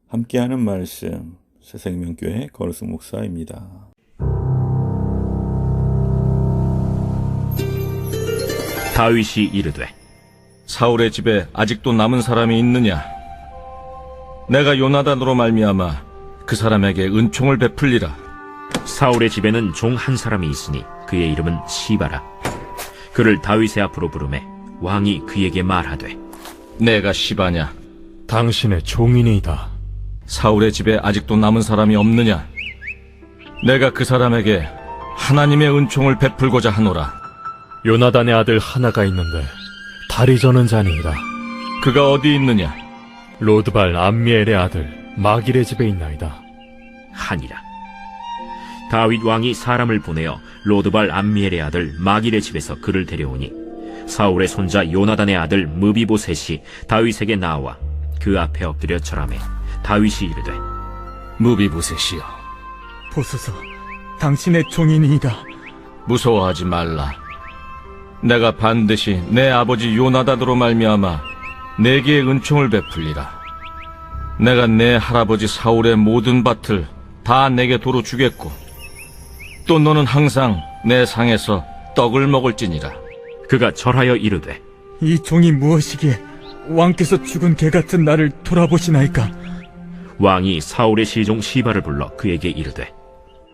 함께하는 말씀 새생명교회 거루승 목사입니다. 다윗이 이르되 사울의 집에 아직도 남은 사람이 있느냐? 내가 요나단으로 말미암아 그 사람에게 은총을 베풀리라. 사울의 집에는 종 한 사람이 있으니 그의 이름은 시바라. 그를 다윗의 앞으로 부르매 왕이 그에게 말하되 내가 시바냐? 당신의 종이니이다. 사울의 집에 아직도 남은 사람이 없느냐? 내가 그 사람에게 하나님의 은총을 베풀고자 하노라. 요나단의 아들 하나가 있는데 다리 저는 자니이다. 그가 어디 있느냐? 로드발 암미엘의 아들 마길의 집에 있나이다. 하니라. 다윗 왕이 사람을 보내어 로드발 암미엘의 아들 마길의 집에서 그를 데려오니 사울의 손자 요나단의 아들 무비보셋이 다윗에게 나와 그 앞에 엎드려 절하매 다윗이 이르되 무비보셋이여, 보소서, 당신의 종이니이다. 무서워하지 말라. 내가 반드시 내 아버지 요나단으로 말미암아 내게 은총을 베풀리라. 내가 내 할아버지 사울의 모든 밭을 다 내게 도로 주겠고 또 너는 항상 내 상에서 떡을 먹을지니라. 그가 절하여 이르되 이 종이 무엇이기에 왕께서 죽은 개 같은 나를 돌아보시나이까? 왕이 사울의 시종 시바를 불러 그에게 이르되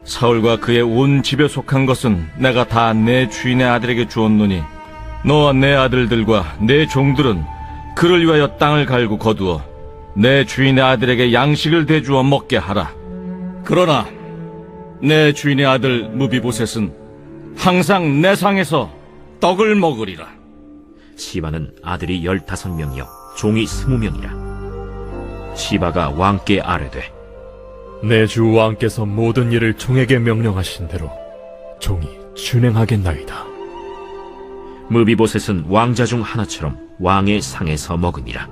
사울과 그의 온 집에 속한 것은 내가 다 내 주인의 아들에게 주었노니 너와 내 아들들과 내 종들은 그를 위하여 땅을 갈고 거두어 내 주인의 아들에게 양식을 대주어 먹게 하라. 그러나 내 주인의 아들 무비보셋은 항상 내 상에서 떡을 먹으리라. 시바는 아들이 15명이요 종이 20명이라. 시바가 왕께 아뢰되 내 주 왕께서 모든 일을 종에게 명령하신 대로 종이 준행하겠나이다. 무비보셋은 왕자 중 하나처럼 왕의 상에서 먹으니라.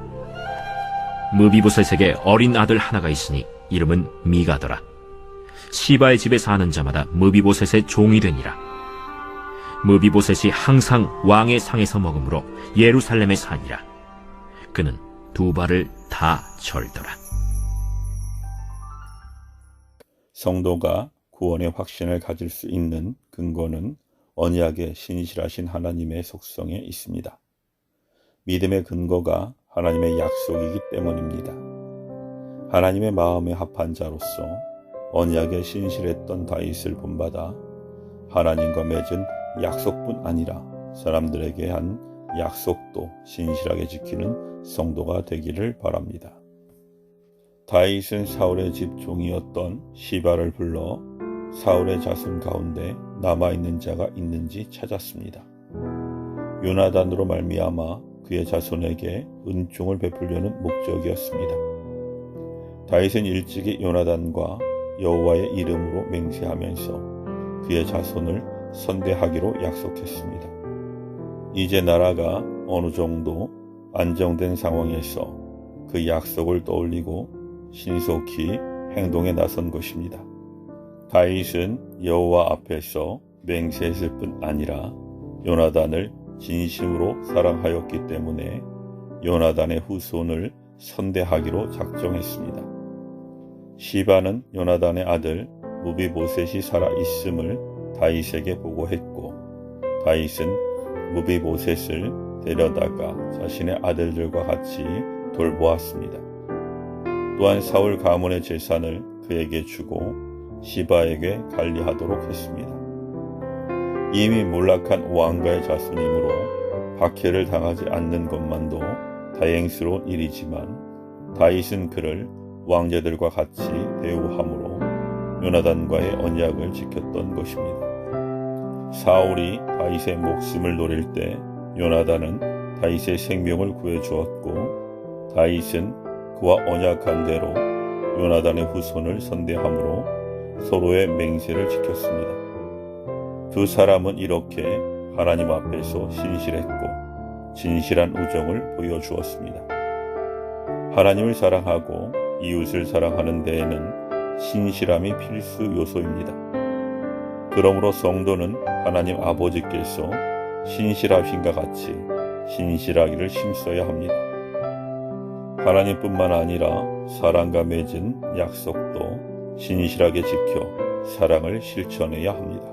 무비보셋에게 어린 아들 하나가 있으니 이름은 미가더라. 시바의 집에 사는 자마다 무비보셋의 종이 되니라. 무비보셋이 항상 왕의 상에서 먹으므로 예루살렘에 사니라. 그는 두 발을 다 절더라. 성도가 구원의 확신을 가질 수 있는 근거는 언약의 신실하신 하나님의 속성에 있습니다. 믿음의 근거가 하나님의 약속이기 때문입니다. 하나님의 마음에 합한 자로서 언약에 신실했던 다윗을 본받아 하나님과 맺은 약속뿐 아니라 사람들에게 한 약속도 신실하게 지키는 성도가 되기를 바랍니다. 다윗은 사울의 집 종이었던 시바를 불러 사울의 자손 가운데 남아있는 자가 있는지 찾았습니다. 요나단으로 말미암아 그의 자손에게 은총을 베풀려는 목적이었습니다. 다윗은 일찍이 요나단과 여호와의 이름으로 맹세하면서 그의 자손을 선대하기로 약속했습니다. 이제 나라가 어느 정도 안정된 상황에서 그 약속을 떠올리고 신속히 행동에 나선 것입니다. 다윗은 여호와 앞에서 맹세했을 뿐 아니라 요나단을 진심으로 사랑하였기 때문에 요나단의 후손을 선대하기로 작정했습니다. 시바는 요나단의 아들 무비보셋이 살아있음을 다윗에게 보고했고 다윗은 무비보셋을 데려다가 자신의 아들들과 같이 돌보았습니다. 또한 사울 가문의 재산을 그에게 주고 시바에게 관리하도록 했습니다. 이미 몰락한 왕가의 자손이므로 박해를 당하지 않는 것만도 다행스러운 일이지만 다윗은 그를 왕제들과 같이 대우함으로 요나단과의 언약을 지켰던 것입니다. 사울이 다윗의 목숨을 노릴 때 요나단은 다윗의 생명을 구해주었고 다윗은 그와 언약한 대로 요나단의 후손을 선대함으로 서로의 맹세를 지켰습니다. 두 사람은 이렇게 하나님 앞에서 신실했고 진실한 우정을 보여주었습니다. 하나님을 사랑하고 이웃을 사랑하는 데에는 신실함이 필수 요소입니다. 그러므로 성도는 하나님 아버지께서 신실하신과 같이 신실하기를 힘써야 합니다. 하나님뿐만 아니라 사람과 맺은 약속도 신실하게 지켜 사랑을 실천해야 합니다.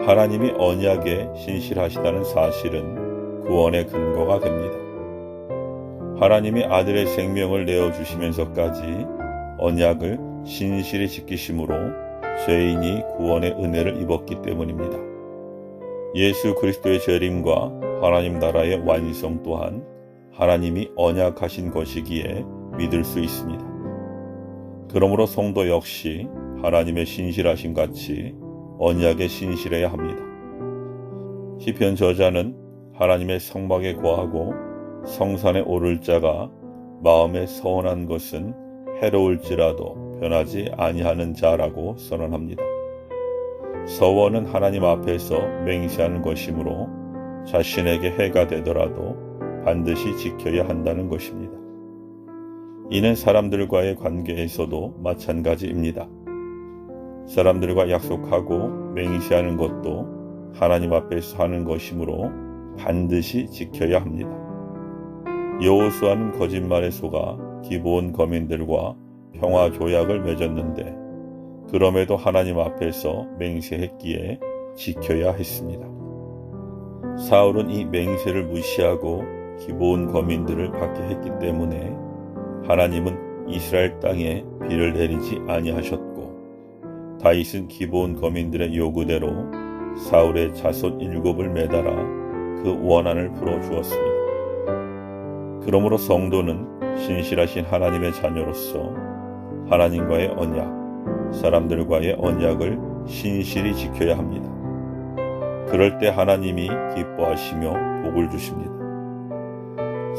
하나님이 언약에 신실하시다는 사실은 구원의 근거가 됩니다. 하나님이 아들의 생명을 내어주시면서까지 언약을 신실히 지키심으로 죄인이 구원의 은혜를 입었기 때문입니다. 예수 그리스도의 재림과 하나님 나라의 완성 또한 하나님이 언약하신 것이기에 믿을 수 있습니다. 그러므로 성도 역시 하나님의 신실하심 같이 언약에 신실해야 합니다. 시편 저자는 하나님의 성막에 거하고 성산에 오를 자가 마음에 서운한 것은 해로울지라도 변하지 아니하는 자라고 선언합니다. 서원은 하나님 앞에서 맹세하는 것이므로 자신에게 해가 되더라도 반드시 지켜야 한다는 것입니다. 이는 사람들과의 관계에서도 마찬가지입니다. 사람들과 약속하고 맹세하는 것도 하나님 앞에서 하는 것이므로 반드시 지켜야 합니다. 여호수아는 거짓말에 속아 기브온 거민들과 평화 조약을 맺었는데 그럼에도 하나님 앞에서 맹세했기에 지켜야 했습니다. 사울은 이 맹세를 무시하고 기브온 거민들을 받게 했기 때문에 하나님은 이스라엘 땅에 비를 내리지 아니하셨고 다윗은 기브온 거민들의 요구대로 사울의 자손 7을 매달아 그 원한을 풀어주었습니다. 그러므로 성도는 신실하신 하나님의 자녀로서 하나님과의 언약, 사람들과의 언약을 신실히 지켜야 합니다. 그럴 때 하나님이 기뻐하시며 복을 주십니다.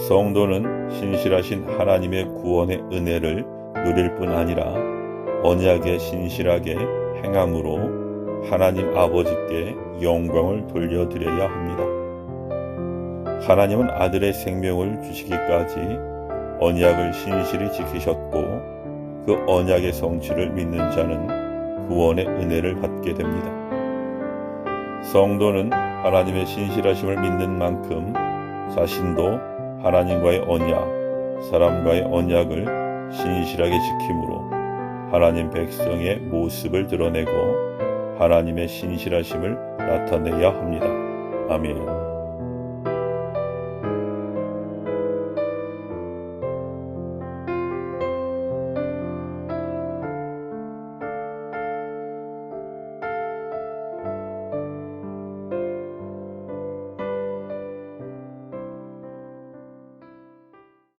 성도는 신실하신 하나님의 구원의 은혜를 누릴 뿐 아니라 언약에 신실하게 행함으로 하나님 아버지께 영광을 돌려드려야 합니다. 하나님은 아들의 생명을 주시기까지 언약을 신실히 지키셨고 그 언약의 성취를 믿는 자는 구원의 은혜를 받게 됩니다. 성도는 하나님의 신실하심을 믿는 만큼 자신도 하나님과의 언약, 사람과의 언약을 신실하게 지킴으로 하나님 백성의 모습을 드러내고 하나님의 신실하심을 나타내야 합니다. 아멘.